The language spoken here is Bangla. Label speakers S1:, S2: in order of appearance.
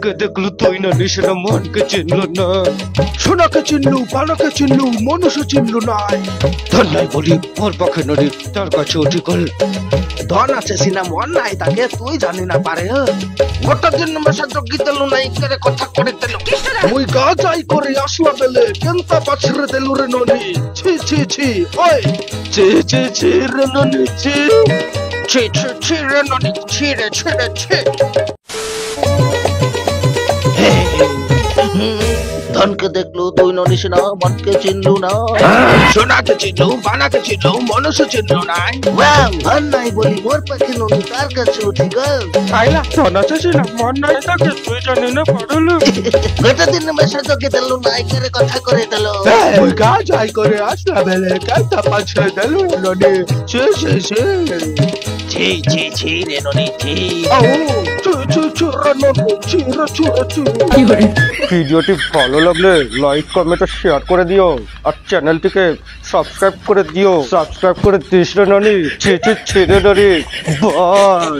S1: ধনকে দেখলু তুই না নিশানা মনকে চিনল না।
S2: সোনাকে চিনলু, পানাকে চিনলু, মনুষ্য চিনলু নাই।
S1: ধন নাই বলি ওর পক্ষে নদী তার কাছে উঠি কল।
S2: ধন আছে সিনা মন নাই তাকে তুই জানি না পারে। গোটা দিন মেশা জগি দেলু নাই করে কথা করে দেলু। মুই গাজাই করে আসলা বেলে কেনতা পাছরে দেলু রে ননি। ছি ছি ছি ওই
S1: চে চে চে রে ননি চে।
S2: ছি ছি ছি রে ননি ছি রে ছি রে ছি।
S3: ধনকে দেখলু তুই ননিস না, মনকে চিনলু না।
S2: সোনাকে চিনলু, পানাকে চিনলু, মনুষ্য চিনলু নাই।
S3: ধন নাই বলি মোর পাখি ননি তার কাছে উঠি গল।
S1: খাইলা ধন আছে সিনা মন নাই তাকে তুই জানি না পারলু।
S3: গোটা দিন মেশা জগি দেলু নাই করে কথা করে দিল।
S2: মুই গাজাই করে আসলা বেলে কেনতা পাছরে দেলু রে ননি। ছি ছি ছি
S3: ছি ছি ছি রে ননি ছি।
S2: আও ছি ছি ছি রে ননি ছি রে ছি রে ছি।
S1: ভিডিওটি ভালো লাগলে লাইক কমেন্ট ও শেয়ার করে দিও আর চ্যানেলটিকে সাবস্ক্রাইব করে দিও। সাবস্ক্রাইব করে দিস রে ননি ছি ছি ছি রে ননি। বাই।